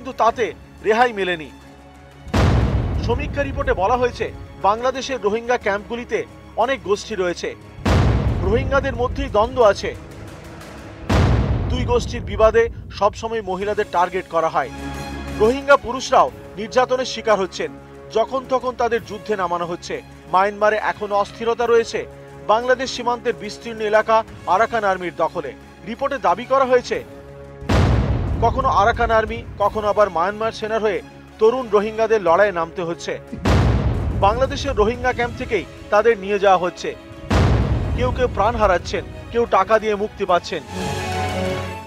কিন্তু তাতে রেহাই মেলেনি। সমীক্ষা রিপোর্টে বলা হয়েছে বাংলাদেশের রোহিঙ্গা ক্যাম্পগুলিতে অনেক গোষ্ঠী রয়েছে, রোহিঙ্গাদের মধ্যেই দ্বন্দ্ব আছে। দুই গোষ্ঠীর বিবাদে সবসময় মহিলাদের টার্গেট করা হয়। রোহিঙ্গা পুরুষরাও নির্যাতনের শিকার হচ্ছেন, যখন তখন তাদের যুদ্ধে নামানো হচ্ছে। মায়ানমারে এখনো অস্থিরতা রয়েছে। বাংলাদেশ সীমান্তের বিস্তীর্ণ এলাকা আরাকান আর্মির দখলে। রিপোর্টে দাবি করা হয়েছে কখনো আরাকান আর্মি, কখনো আবার মায়ানমার সেনার হয়ে তরুণ রোহিঙ্গাদের লড়াইয়ে নামতে হচ্ছে। বাংলাদেশের রোহিঙ্গা ক্যাম্প থেকেই তাদের নিয়ে যাওয়া হচ্ছে। কেউ কেউ প্রাণ হারাচ্ছেন, কেউ টাকা দিয়ে মুক্তি পাচ্ছেন।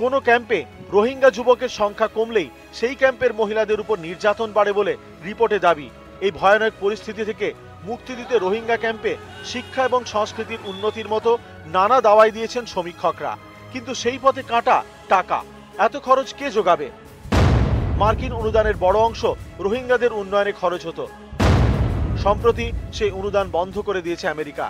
কোনো ক্যাম্পে রোহিঙ্গা যুবকের সংখ্যা কমলেই সেই ক্যাম্পের মহিলাদের উপর নির্যাতন বাড়ে বলে রিপোর্টে দাবি। এই ভয়ানক পরিস্থিতি থেকে মুক্তি দিতে রোহিঙ্গা ক্যাম্পে শিক্ষা এবং সংস্কৃতির উন্নতির মতো নানা দাওয়াই দিয়েছেন সমীক্ষকরা। কিন্তু সেই পথে কাঁটা টাকা। এত খরচ কে যোগাবে? মার্কিন অনুদানের বড় অংশ রোহিঙ্গাদের উন্নয়নে খরচ হতো। সম্প্রতি সেই অনুদান বন্ধ করে দিয়েছে আমেরিকা।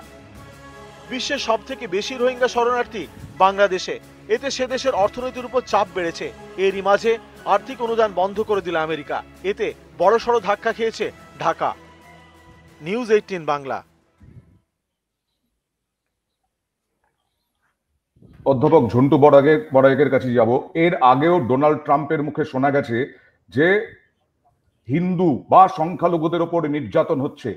বিশ্বের সবথেকে বেশি রোহিঙ্গা শরণার্থী বাংলাদেশে। এতে সে দেশের অর্থনীতির উপর চাপ বেড়েছে। এরই মাঝে আর্থিক অনুদান বন্ধ করে দিল আমেরিকা। এতে বড়সড় ধাক্কা খেয়েছে ঢাকা। নিউজ 18 বাংলা। অধ্যাপক ঝন্টু বড়াইকের কাছে যাব। এর আগেও ডোনাল্ড ট্রাম্পের মুখে শোনা গেছে যে হিন্দু বা সংখ্যালঘুদের ওপর নির্যাতন হচ্ছে।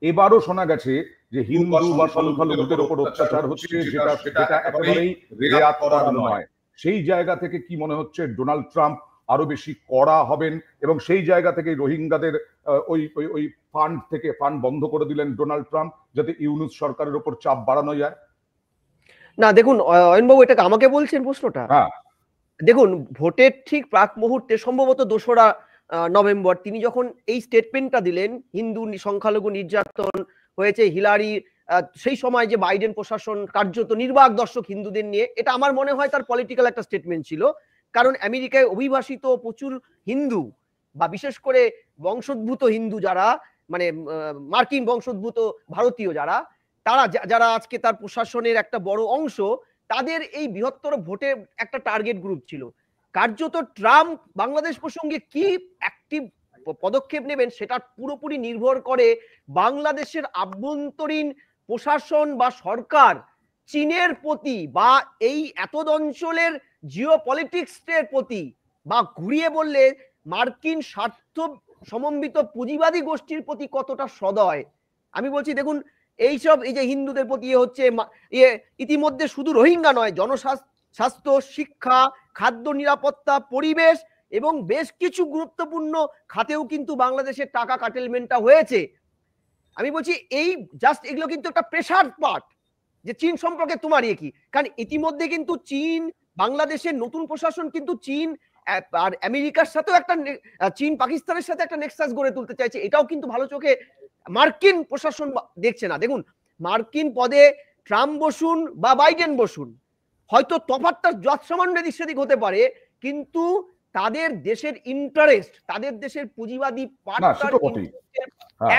এবারও শোনা গেছে যে হিন্দু বা সংখ্যালঘুদের ওপর অত্যাচার হচ্ছে, যেটা একেবারেই রেয়াত করার নয়। সেই জায়গা থেকে কি মনে হচ্ছে ডোনাল্ড ট্রাম্প আরো বেশি কড়া হবেন এবং সেই জায়গা থেকে রোহিঙ্গাদের ওই ফান্ড বন্ধ করে দিলেন ডোনাল্ড ট্রাম্প, যাতে ইউনূস সরকারের উপর চাপ বাড়ানো যায়? না দেখুন অয়নবাবু, এটা আমাকে বলছেন প্রশ্নটা? হ্যাঁ, দেখুন, ভোটের ঠিক প্রাক মুহূর্তে সম্ভবত 2রা নভেম্বর তিনি যখন এই স্টেটমেন্টটা দিলেন, হিন্দু সংখ্যালঘু নির্যাতন হয়েছে, হিলারি সেই সময় যে বাইডেন প্রশাসন কার্যত নির্বাক দর্শক হিন্দুদের নিয়ে, এটা আমার মনে হয় তার পলিটিক্যাল একটা স্টেটমেন্ট ছিল। কারণ আমেরিকায় অভিবাসিত প্রচুর হিন্দু বা বিশেষ করে বংশোদ্ভূত হিন্দু যারা, মানে মার্কিন বংশোদ্ভূত ভারতীয় যারা আজকে তার প্রশাসনের একটা বড় অংশ, তাদের এই বৃহত্তর ভোটে একটা টার্গেট গ্রুপ ছিল। কার্যত ট্রাম্প বাংলাদেশ প্রসঙ্গে কি অ্যাক্টিভ পদক্ষেপ নেবেন সেটা পুরোপুরি নির্ভর করে বাংলাদেশের আভ্যন্তরীণ প্রশাসন বা সরকার চীনের প্রতি বা এই এতদ অঞ্চলের জিও পলিটিক্সের প্রতি, বা ঘুরিয়ে বললে মার্কিন স্বার্থ সমন্বিত পুঁজিবাদী গোষ্ঠীর প্রতি কতটা সদয়। আমি বলছি দেখুন, এই যে হিন্দুদের প্রতি হচ্ছে, ইতিমধ্যে শুধু রোহিঙ্গা নয়, জনস্বাস্থ্য, শিক্ষা, খাদ্য নিরাপত্তা, পরিবেশ এবং বেশ কিছু গুরুত্বপূর্ণ খাতেও কিন্তু বাংলাদেশের টাকা কাটেলমেন্টটা হয়েছে। আমি বলছি এই জাস্ট এগুলো কিন্তু একটা প্রেসার পার্ট, যে চীন সম্পর্কে তোমার কি, কারণ ইতিমধ্যে কিন্তু চীন বাংলাদেশের নতুন প্রশাসন কিন্তু চীন আর আমেরিকার সাথেও একটা, চীন পাকিস্তানের সাথে একটা নেক্সাস গড়ে তুলতে চাইছে। এটাও কিন্তু ভালো চোখে মার্কিন প্রশাসন দেখছে না। দেখুন, মার্কিন পদে ট্রাম্প বসুন বা বাইডেন বসুন, হয়তো তফাৎটা যৎসামান্য এদিক সেদিক হতে পারে, কিন্তু তাদের দেশের ইন্টারেস্ট, তাদের দেশের পুঁজিবাদী পার্টনার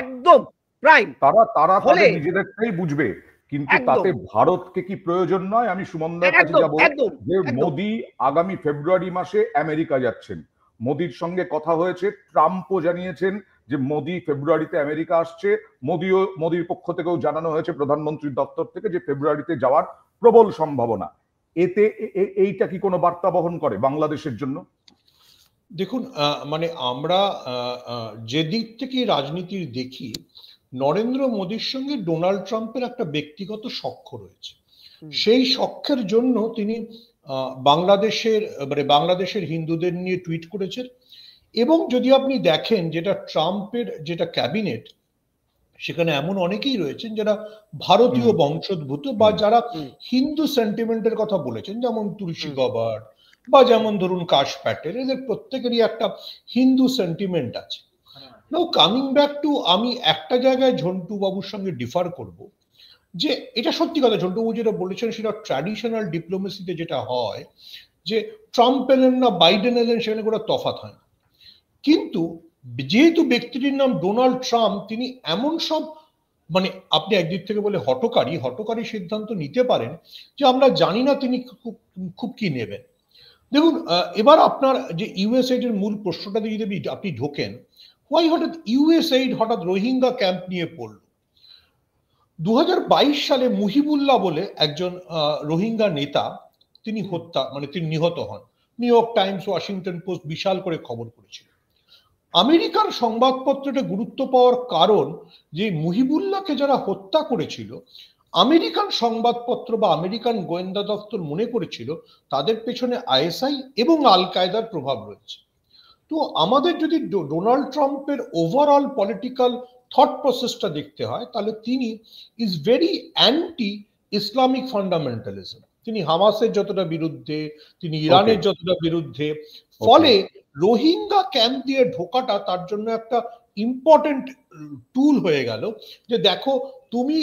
একদম প্রাইম। তারা নিজেদেরটাই বুঝবে, কিন্তু তাতে ভারতকে কি প্রয়োজন নয়? আমি সুমনদার কাছে যাব যে মোদি আগামী ফেব্রুয়ারি মাসে আমেরিকা যাচ্ছেন। মোদির সঙ্গে কথা হয়েছে, ট্রাম্পও জানিয়েছেন যে মোদি ফেব্রুয়ারিতে আমেরিকা আসছে। মোদির পক্ষ থেকেও জানানো হয়েছে প্রধানমন্ত্রীর দপ্তর থেকে যে ফেব্রুয়ারিতে যাওয়ার প্রবল সম্ভাবনা। এতে এইটা কি কোনো বার্তা বহন করে বাংলাদেশের জন্য? দেখুন, মানে আমরা যে দিক থেকে রাজনীতির দেখি, নরেন্দ্র মোদীর সঙ্গে ডোনাল্ড ট্রাম্পের একটা ব্যক্তিগত সখ্য রয়েছে। সেই সখ্যের জন্য তিনি বাংলাদেশের হিন্দুদের নিয়ে টুইট করেছেন। এবং যদি আপনি দেখেন যেটা ট্রাম্পের যেটা ক্যাবিনেট, সেখানে এমন অনেকেই রয়েছেন যারা ভারতীয় বংশোদ্ভূত বা যারা হিন্দু সেন্টিমেন্টের কথা বলেছেন, যেমন তুলসী গবার্ড বা যেমন ধরুন কাশ প্যাটেল, এদের প্রত্যেকেরই একটা হিন্দু সেন্টিমেন্ট আছে। নাও কামিং ব্যাক টু, আমি একটা জায়গায় ঝন্টু বাবুর সঙ্গে ডিফার করব, যে এটা সত্যি কথা, ঝন্টু বাবু যেটা বলেছেন সেটা ট্র্যাডিশনাল ডিপ্লোমেসিতে যেটা হয়, যে ট্রাম্প এলেন না বাইডেন এলেন সেখানে কোনো তফাৎ হয় না। কিন্তু যেহেতু ব্যক্তিটির নাম ডোনাল্ড ট্রাম্প, তিনি এমন সব, মানে আপনি একদিক থেকে বলে হঠকারী সিদ্ধান্ত নিতে পারেন যে আমরা জানি না তিনি খুব কি নেবেন। দেখুন, এবার আপনার যে ইউএসএইড এর মূল প্রশ্নটা দিয়ে যদি আপনি ঢোকেন, হোয়াই হঠাৎ ইউএসএইড হঠাৎ রোহিঙ্গা ক্যাম্প নিয়ে পড়ল? 2022 সালে মুহিবুল্লাহ বলে একজন রোহিঙ্গা নেতা, তিনি তিনি নিহত হন। New York Times, Washington Post বিশাল করে খবর করেছিল। আমেরিকার সংবাদপত্রটা গুরুত্ব পাওয়ার কারণ যে মুহিবুল্লাহকে যারা হত্যা করেছিল, আমেরিকান সংবাদপত্র বা আমেরিকান গোয়েন্দা দপ্তর মনে করেছিল তাদের পেছনে আইএসআই এবং আল কায়দার প্রভাব রয়েছে। তো আমাদের যদি ডোনাল্ড ট্রাম্পের ওভারঅল পলিটিক্যাল থট প্রসেসটা দেখতে হয়, তাহলে তিনি is very anti Islamic fundamentalism. তিনি হামাসের যতটা বিরুদ্ধে, তিনি ইরানের যতটা বিরুদ্ধে, ফলে রোহিঙ্গা ক্যাম্প দিয়ে ঢোকাটা তার জন্য একটা ইম্পর্টেন্ট টুল হয়ে গেল যে দেখো তুমি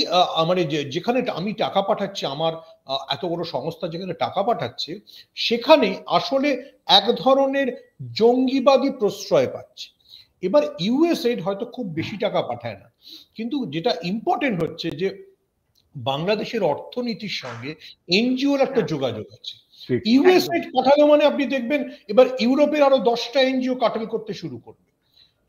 মানে যেখানে আমি টাকা পাঠাচ্ছি, আমার এত বড় সংস্থা যেখানে টাকা পাঠাচ্ছে, সেখানে আসলে এক ধরনের জঙ্গিবাদী প্রশ্রয় পাচ্ছে। এবার ইউএসএইড হয়তো খুব বেশি টাকা পাঠায় না, কিন্তু যেটা ইম্পর্টেন্ট হচ্ছে যে বাংলাদেশের অর্থনীতির সঙ্গে এনজিওর একটা যোগাযোগ আছে। ইউএসএইড পাঠানো মানে আপনি দেখবেন এবার ইউরোপের আরো 10টা এনজিও কাটাল করতে শুরু করবে,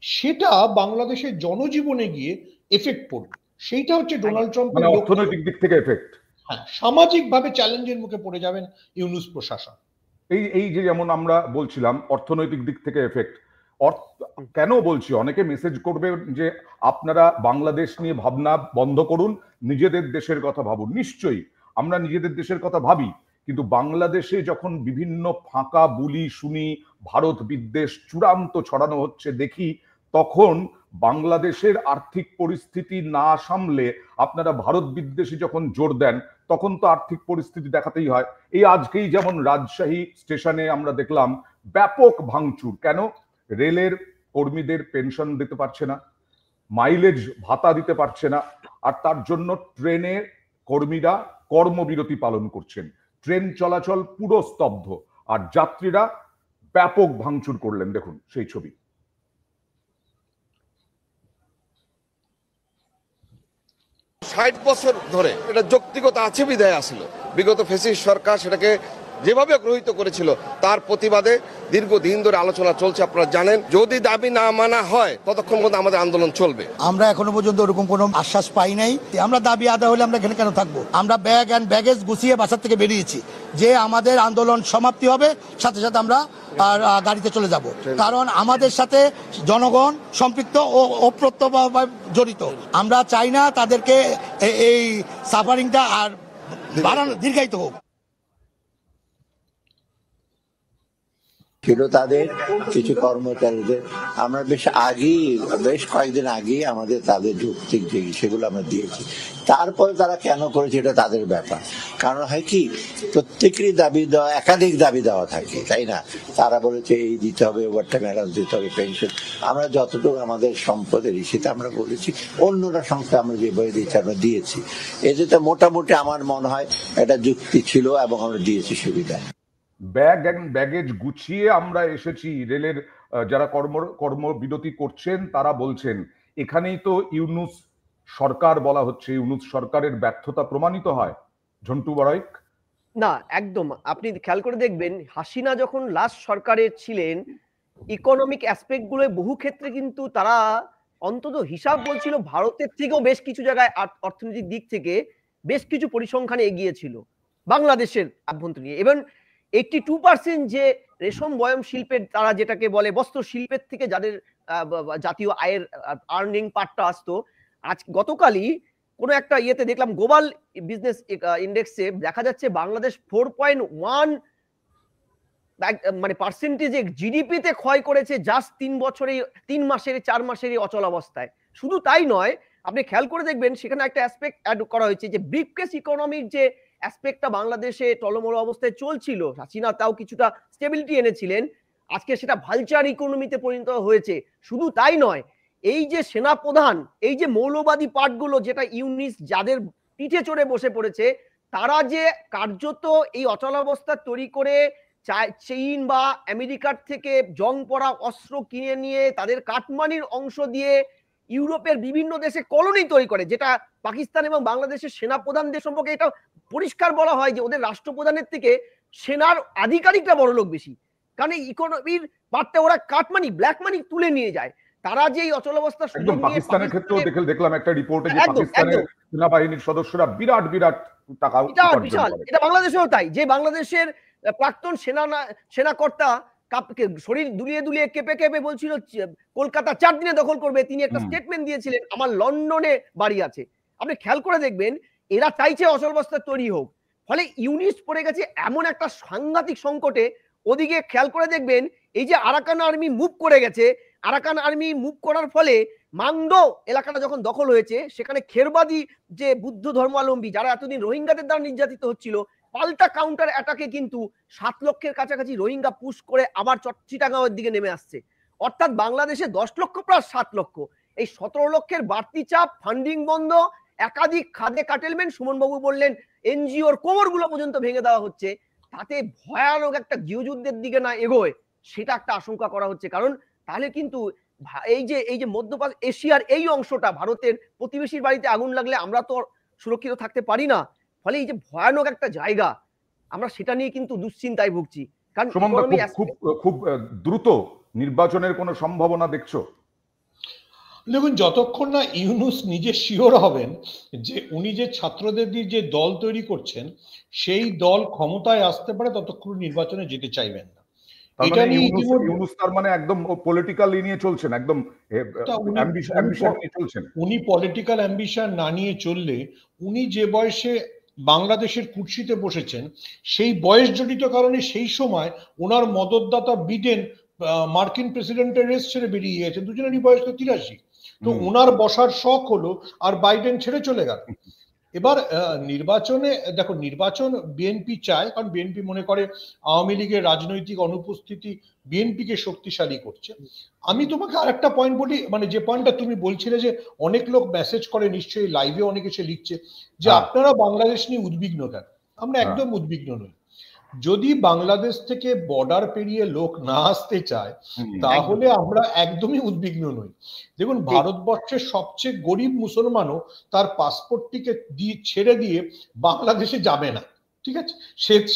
সেটা বাংলাদেশের জনজীবনে গিয়ে এফেক্ট পড়বে। সেইটা হচ্ছে ডোনাল্ড ট্রাম্পের অর্থনৈতিক দিক থেকে এফেক্ট। হ্যাঁ, সামাজিক ভাবে চ্যালেঞ্জের মুখে পড়ে যাবেন ইউনূস প্রশাসন। এই যে যেমন আমরা বলছিলাম অর্থনৈতিক দিক থেকে এফেক্ট, কেন বলছি, অনেকে মেসেজ করবে যে আপনারা বাংলাদেশ নিয়ে ভাবনা বন্ধ করুন, নিজেদের দেশের কথা ভাবুন। নিশ্চয়ই আমরা নিজেদের দেশের কথা ভাবি, কিন্তু বাংলাদেশে যখন বিভিন্ন ফাঁকা বুলি শুনি, ভারত বিদ্বেষ চূড়ান্ত ছড়ানো হচ্ছে দেখি, তখন বাংলাদেশের আর্থিক পরিস্থিতি না সামলে আপনারা ভারত বিদ্বেষী যখন জোর দেন, তখন তো আর্থিক পরিস্থিতি দেখাতেই হয়। এই আজকেই যেমন রাজশাহী স্টেশনে আমরা দেখলাম ব্যাপক ভাঙচুর। কেন? রেলের কর্মীদের পেনশন দিতে পারছে না, মাইলেজ ভাতা দিতে পারছে না, আর তার জন্য ট্রেনের কর্মীরা কর্মবিরতি পালন করছেন। ট্রেন চলাচল পুরো স্তব্ধ, আর যাত্রীরা ব্যাপক ভাঙচুর করলেন। দেখুন সেই ছবি। 60 বছর ধরে এটা যৌক্তিকতা আছে বিধায় আসলো, বিগত ফ্যাসিস্ট সরকার সেটাকে যেভাবে গৃহীত করেছিল তার প্রতিবাদে দীর্ঘদিন ধরে আলোচনা চলছে। আপনারা জানেন, যদি দাবি না মানা হয় ততক্ষণ পর্যন্ত আমাদের আন্দোলন চলবে। আমরা এখনো পর্যন্ত ওরকম কোনো আশ্বাস পাই নাই। আমরা দাবি আদায় হলে আমরা এখানে কেন থাকবো? আমরা ব্যাগ অ্যান্ড ব্যাগেজ গুছিয়ে বাসার থেকে বেরিয়েছি যে আমাদের আন্দোলন সমাপ্তি হবে, সাথে সাথে আমরা গাড়িতে চলে যাব, কারণ আমাদের সাথে জনগণ সম্পৃক্ত ও অপ্রত্যক্ষভাবে জড়িত। আমরা চাই না তাদেরকে এই সাফারিংটা আর বাড়ানো, দীর্ঘায়িত হোক। ছিল তাদের কিছু কর্মচারীদের, আমরা বেশ কয়েকদিন আগে আমাদের তাদের যৌক্তিক যে সেগুলো আমরা দিয়েছি। তারপরে তারা কেন করেছে এটা তাদের ব্যাপার। কারণ হয় কি, প্রত্যেকেরই দাবি দেওয়া, একাধিক দাবি দেওয়া থাকে, তাই না? তারা বলেছে এই দিতে হবে, ওভারটাইম অ্যালাউন্স দিতে হবে, পেনশন। আমরা যতটুকু আমাদের সম্পদের সেটা আমরা বলেছি, অন্যরা সংস্থা আমরা যেভাবে দিচ্ছি আমরা দিয়েছি। এতে মোটামুটি আমার মনে হয় এটা যুক্তি ছিল এবং আমরা দিয়েছি সুবিধা। ব্যাগ এন্ড ব্যাগেজ গুছিয়ে আমরা এসেছি। রেলের যারা কর্মবিরতি করছেন তারা বলছেন এখানেই তো ইউনূস সরকার বলা হচ্ছে, ইউনূস সরকারের ব্যর্থতা প্রমাণিত হয়। ঝন্টু বড়াইক। না, একদম। আপনি খেয়াল করে দেখবেন, হাসিনা যখন লাস্ট সরকারে ছিলেন, ইকোনমিক অ্যাসপেক্ট গুলো বহু ক্ষেত্রে কিন্তু তারা অন্তত হিসাব বলছিল ভারতের থেকেও বেশ কিছু জায়গায় অর্থনৈতিক দিক থেকে বেশ কিছু পরিসংখ্যানে এগিয়ে ছিল বাংলাদেশের আভ্যন্তরীণ। এবং 82% যে রেশম বয়ম শিল্পের, তারা যেটাকে বলে বস্ত্র শিল্পের থেকে যাদের জাতীয় আয়ের আর্নিং পার্টটা আসতো, আজ গতকালই কোনো একটা ইয়েতে দেখলাম, গ্লোবাল বিজনেস ইন্ডেক্সে দেখা যাচ্ছে বাংলাদেশ 4.1 মানে পার্সেন্টেজে জিডিপিতে ক্ষয় করেছে জাস্ট 3 মাসের 4 মাসের অচল অবস্থায়। শুধু তাই নয়, আপনি খেয়াল করে দেখবেন সেখানে একটা অ্যাসপেক্ট অ্যাড করা হয়েছে যে ব্রিফকেস ইকোনমির যে অ্যাসপেক্টটা বাংলাদেশে টলমল অবস্থায় চলছিল, হাসিনা তাও কিছুটা স্টেবিলিটি এনেছিলেন, আজকে সেটা ভালচার ইকোনমিতে পরিণত হয়েছে। শুধু তাই নয়, এই যে সেনাপ্রধান, এই যে মৌলবাদী পার্টগুলো যেটা ইউনিস যাদের পিঠে চড়ে বসে পড়েছে, তারা যে কার্যত এই অচলাবস্থা তৈরি করে চীন বা আমেরিকার থেকে জং পড়া অস্ত্র কিনে নিয়ে তাদের কাটমানির অংশ দিয়ে ইউরোপের বিভিন্ন দেশে কলোনি তৈরি করে, যেটা পাকিস্তান এবং বাংলাদেশের সেনাপ্রধানদের সম্পর্কে এটা পরিষ্কার বলা হয় যে ওদের রাষ্ট্রপ্রধানের থেকে সেনার আধিকারিকরা বড় লোক বেশি, কারণ এই ইকোনমির পার্টটা ওরা কাটমানি ব্ল্যাক মানি তুলে নিয়ে যায়। তারা যে এই অচলাবস্থার সুযোগ একদম নিয়ে পাকিস্তানের ক্ষেত্রেও দেখলাম একটা রিপোর্টে যে একদম, পাকিস্তানের সেনাবাহিনীর সদস্যরা বিরাট বিরাট টাকা এটা উপার্জন বিশাল, করে। এটা বাংলাদেশেও তাই, যে বাংলাদেশের প্রাক্তন সেনাকর্তা শরীর দুলিয়ে দুলিয়ে কেঁপে কেঁপে বলছিল কলকাতা 4 দিনে দখল করবে, তিনি একটা স্টেটমেন্ট দিয়েছিলেন আমার লন্ডনে বাড়ি আছে। আপনি খেয়াল করে দেখবেন এরা চাইছে অচলাবস্থা তৈরি হোক, ফলে ইউনিস পড়ে গেছে এমন একটা সাংঘাতিক সংকটে। ওদিকে খেয়াল করে দেখবেন এই যে আরাকান আর্মি মুভ করে গেছে, আরাকান আর্মি মুভ করার ফলে মাংদো এলাকাটা যখন দখল হয়েছে, সেখানে খেরবাদী যে বুদ্ধ ধর্মাবলম্বী যারা এতদিন রোহিঙ্গাদের দ্বারা নির্যাতিত হচ্ছিল, পাল্টা কাউন্টার অ্যাটাকে কিন্তু 7 লক্ষের কাছাকাছি রোহিঙ্গা পুশ করে আবার চিটাগাঁওয়ের দিকে নেমে আসছে। অর্থাৎ বাংলাদেশে 10 লক্ষ প্লাস 7 লক্ষ, এই 17 লক্ষের বাড়তি চাপ, ফান্ডিং বন্ধ, একাধিক খাদে কাটেলমেন্ট, সুমনবাবু বললেন এনজিওর কোমরগুলো পর্যন্ত ভেঙে দেওয়া হচ্ছে, তাতে ভয়ানক একটা গৃহযুদ্ধের দিকে না এগোয় সেটা একটা আশঙ্কা করা হচ্ছে। কারণ তাহলে কিন্তু এই যে মধ্য এশিয়ার এই অংশটা, ভারতের প্রতিবেশীর বাড়িতে আগুন লাগলে আমরা তো সুরক্ষিত থাকতে পারি না, ফলে এই যে ভয়ানক একটা জায়গা, আমরা সেটা নিয়ে কিন্তু দুশ্চিন্তায় ভুগছি। কারণ খুব দ্রুত নির্বাচনের কোনো সম্ভাবনা দেখছো? দেখুন, যতক্ষণ না ইউনূস নিজে শিওর হবেন যে উনি যে ছাত্রদের দিয়ে যে দল তৈরি করছেন সেই দল ক্ষমতায় আসতে পারে, ততক্ষণ নির্বাচনে যেতে চাইবেন না। এটা নিয়ে ইউনূস তার মানে একদম পলিটিক্যাল নিয়ে চলছেন, একদম অ্যাম্বিশন নিয়ে চলছেন। উনি পলিটিক্যাল অ্যাম্বিশন না নিয়ে চললে, উনি যে বয়সে বাংলাদেশের কুর্সিতে বসেছেন সেই বয়স জড়িত কারণে সেই সময় ওনার মদতদাতা বিডেন মার্কিন প্রেসিডেন্টের রেস ছেড়ে বেরিয়ে গেছে, দুজনেরই বয়স তো 83। তো ওনার বসার শখ হলো, আর বাইডেন ছেড়ে চলে গেল। এবার নির্বাচনে দেখো, নির্বাচন বিএনপি চায়, কারণ বিএনপি মনে করে আওয়ামী লীগের রাজনৈতিক অনুপস্থিতি বিএনপিকে শক্তিশালী করছে। আমি তোমাকে আরেকটা পয়েন্ট বলি, মানে যে পয়েন্টটা তুমি বলছিলে যে অনেক লোক মেসেজ করে, নিশ্চয়ই লাইভে অনেক এসে লিখছে যে আপনারা বাংলাদেশ নিয়ে উদ্বিগ্ন কেন? আমরা একদম উদ্বিগ্ন নই। যদি বাংলাদেশ থেকে বর্ডার পেরিয়ে লোক না আসতে চায় তাহলে আমরা একদমই উদ্বিগ্ন নই। দেখুন, ভারতবর্ষের সবচেয়ে গরিব মুসলমানও তার পাসপোর্টটিকে ছেড়ে দিয়ে বাংলাদেশে যাবে না, ঠিক আছে?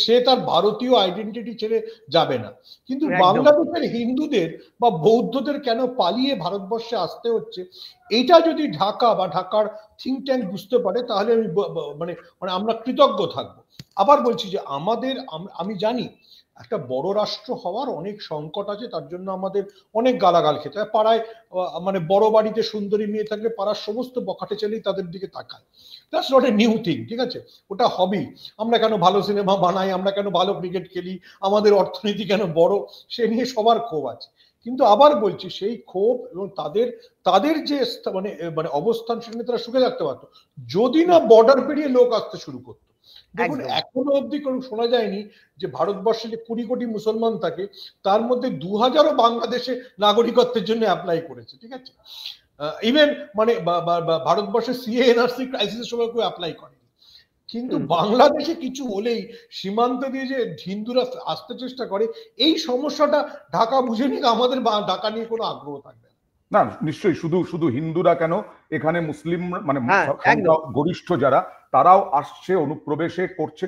সে তার ভারতীয় আইডেন্টিটি ছেড়ে যাবে না। কিন্তু বাংলাদেশের হিন্দুদের বা বৌদ্ধদের কেন পালিয়ে ভারতবর্ষে আসতে হচ্ছে, এটা যদি ঢাকা বা ঢাকার থিঙ্ক ট্যাঙ্ক বুঝতে পারে তাহলে আমি মানে আমরা কৃতজ্ঞ থাকবো। আবার বলছি যে আমি জানি একটা বড় রাষ্ট্র হওয়ার অনেক সংকট আছে, তার জন্য আমাদের অনেক গালাগাল খেতে হয়। পাড়ায় মানে বড় বাড়িতে সুন্দরী মেয়ে থাকলে পাড়ার সমস্ত বখাটে ছেলেই তাদের দিকে তাকায়। That's not a new thing, ঠিক আছে? ওটা হবেই। আমরা কেন ভালো সিনেমা বানাই, আমরা কেন ভালো ক্রিকেট খেলি, আমাদের অর্থনীতি কেন বড়, সে নিয়ে সবার ক্ষোভ আছে। কিন্তু আবার বলছি, সেই ক্ষোভ এবং তাদের যে মানে অবস্থান, সেখানে তারা সুখে থাকতে পারতো যদি না বর্ডার পেরিয়ে লোক আসতে শুরু করতো। দেখুন, এখনো অব্দি কোনো শোনা যায়নি যে ভারতবর্ষে যে 20 কোটি মুসলমান থাকে তার মধ্যে 2000ও বাংলাদেশে নাগরিকত্বের জন্য অ্যাপ্লাই করেছে, ঠিক আছে? ইভেন মানে ভারতবর্ষে সিএ এনআরসি ক্রাইসিসের সময় কেউ অ্যাপ্লাই করেনি। কিন্তু বাংলাদেশে কিছু হলেই সীমান্ত দিয়ে যে হিন্দুরা আসতে চেষ্টা করে, এই সমস্যাটা ঢাকা বুঝে নিয়ে আমাদের ঢাকা নিয়ে কোনো আগ্রহ থাকবে না। নিশ্চয়ই শুধু হিন্দুরা কেন, এখানে মুসলিম মানে গরিষ্ঠ যারা, তারাও আসছে, অনুপ্রবেশে করছে।